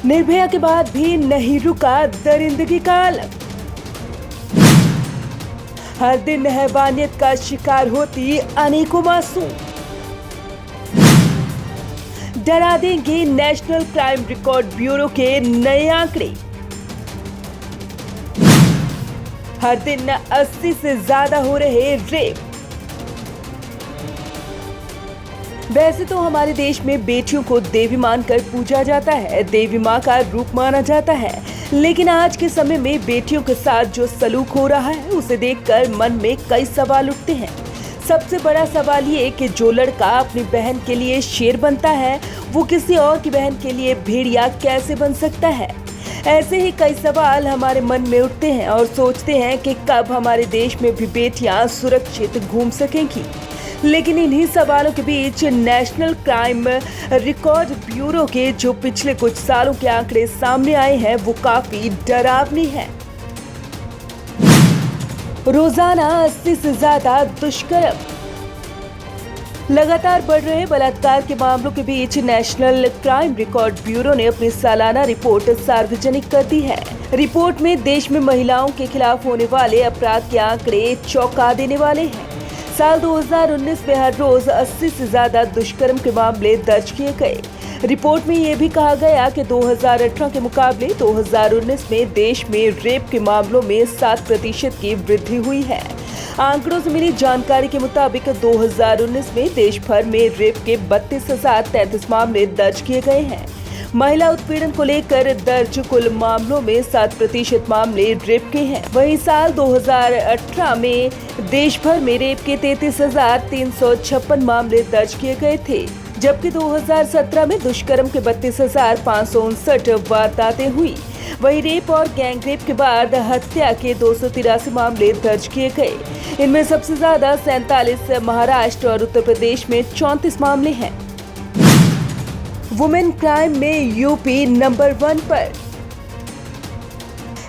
निर्भया के बाद भी नहीं रुका दरिंदगी का आलम। हर दिन हैवानियत का शिकार होती अनेकों मासूम। डरा देंगे नेशनल क्राइम रिकॉर्ड ब्यूरो के नए आंकड़े। हर दिन 80 से ज्यादा हो रहे रेप। वैसे तो हमारे देश में बेटियों को देवी मानकर पूजा जाता है, देवी माँ का रूप माना जाता है, लेकिन आज के समय में बेटियों के साथ जो सलूक हो रहा है उसे देखकर मन में कई सवाल उठते हैं। सबसे बड़ा सवाल ये कि जो लड़का अपनी बहन के लिए शेर बनता है वो किसी और की बहन के लिए भेड़िया कैसे बन सकता है। ऐसे ही कई सवाल हमारे मन में उठते हैं और सोचते हैं कि कब हमारे देश में भी बेटियां सुरक्षित घूम सकेंगी। लेकिन इन्हीं सवालों के बीच नेशनल क्राइम रिकॉर्ड ब्यूरो के जो पिछले कुछ सालों के आंकड़े सामने आए हैं वो काफी डरावनी हैं। रोजाना 80 से ज्यादा दुष्कर्म। लगातार बढ़ रहे बलात्कार के मामलों के बीच नेशनल क्राइम रिकॉर्ड ब्यूरो ने अपनी सालाना रिपोर्ट सार्वजनिक कर दी है। रिपोर्ट में देश में महिलाओं के खिलाफ होने वाले अपराध के आंकड़े चौंका देने वाले हैं। साल 2019 में हर रोज 80 से ज्यादा दुष्कर्म के मामले दर्ज किए गए। रिपोर्ट में ये भी कहा गया कि 2018 के मुकाबले 2019 में देश में रेप के मामलों में 7% की वृद्धि हुई है। आंकड़ों से मिली जानकारी के मुताबिक 2019 में देश भर में रेप के 32,033 मामले दर्ज किए गए हैं। महिला उत्पीड़न को लेकर दर्ज कुल मामलों में 7% मामले रेप के हैं। वहीं साल 2018 में देश भर में रेप के 33,356 मामले दर्ज किए गए थे, जबकि 2017 में दुष्कर्म के 32,559 वारदातें हुई। वहीं रेप और गैंग रेप के बाद हत्या के 283 मामले दर्ज किए गए। इनमें सबसे ज्यादा 47 महाराष्ट्र और उत्तर प्रदेश में 34 मामले हैं। वुमेन क्राइम में यूपी नंबर 1 पर।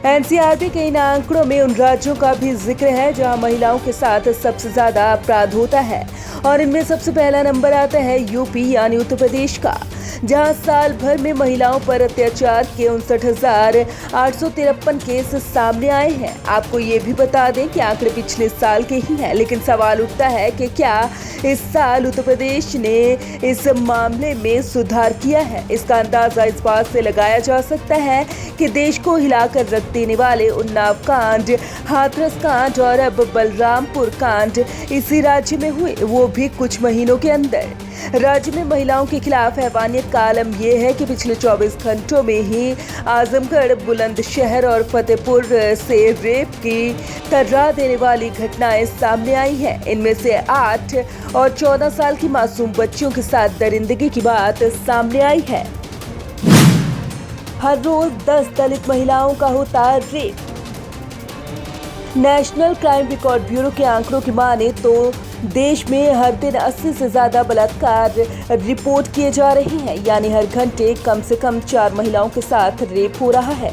एनसीआरबी के इन आंकड़ों में उन राज्यों का भी जिक्र है जहां महिलाओं के साथ सबसे ज्यादा अपराध होता है और इनमें सबसे पहला नंबर आता है यूपी यानी उत्तर प्रदेश का, जहां साल भर में महिलाओं पर अत्याचार के 59,853 केस सामने आए हैं। आपको ये भी बता दें कि आंकड़े पिछले साल के ही हैं, लेकिन सवाल उठता है कि क्या इस साल उत्तर प्रदेश ने इस मामले में सुधार किया है। इसका अंदाजा इस बात से लगाया जा सकता है कि देश को हिलाकर रख देने वाले उन्नाव कांड, हाथरस कांड और अब बलरामपुर कांड इसी राज्य में हुए, वो भी कुछ महीनों के अंदर। राज्य में महिलाओं के खिलाफ हैवानियत का आलम यह है कि पिछले 24 घंटों में ही आजमगढ़, बुलंदशहर और फतेहपुर से रेप की तर्रा देने वाली घटनाएं सामने आई हैं। इनमें से 8 और 14 साल की मासूम बच्चियों के साथ दरिंदगी की बात सामने आई है। हर रोज 10 दलित महिलाओं का होता rape. National crime record bureau के आंकड़ों की माने तो देश में हर दिन 80 से ज्यादा बलात्कार रिपोर्ट किए जा रहे हैं, यानी हर घंटे कम से कम 4 महिलाओं के साथ रेप हो रहा है।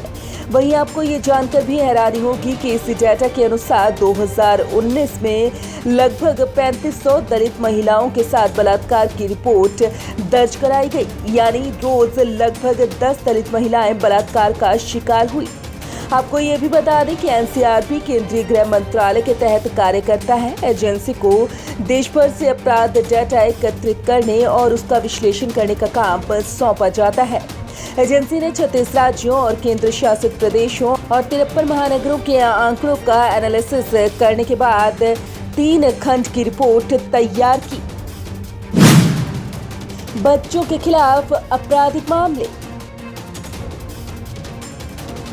वहीं आपको ये जानकर भी हैरानी होगी कि इसी डेटा के अनुसार 2019 में लगभग 3500 दलित महिलाओं के साथ बलात्कार की रिपोर्ट दर्ज कराई गई, यानी रोज लगभग 10 दलित महिलाएं बलात्कार का शिकार हुई। आपको ये भी बता दें कि एनसीआरबी केंद्रीय गृह मंत्रालय के तहत कार्य करता है। एजेंसी को देश भर से अपराध डेटा एकत्रित करने और उसका विश्लेषण करने का काम सौंपा जाता है। एजेंसी ने 36 राज्यों और केंद्र शासित प्रदेशों और 53 महानगरों के आंकड़ों का एनालिसिस करने के बाद 3 खंड की रिपोर्ट तैयार की। बच्चों के खिलाफ आपराधिक मामले।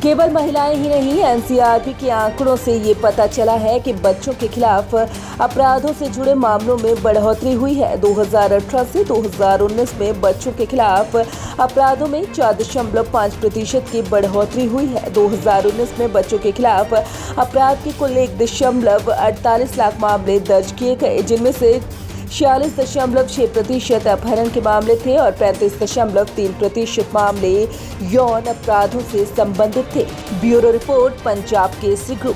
केवल महिलाएं ही नहीं, एनसीआरबी के आंकड़ों से ये पता चला है कि बच्चों के खिलाफ अपराधों से जुड़े मामलों में बढ़ोतरी हुई है। 2018 से 2019 में बच्चों के खिलाफ अपराधों में 4.5% की बढ़ोतरी हुई है। 2019 में बच्चों के खिलाफ अपराध के कुल 1.48 लाख मामले दर्ज किए गए, जिनमें से 46.6% अपहरण के मामले थे और 35.3% मामले यौन अपराधों से संबंधित थे। Bureau report, Punjab Kesari group.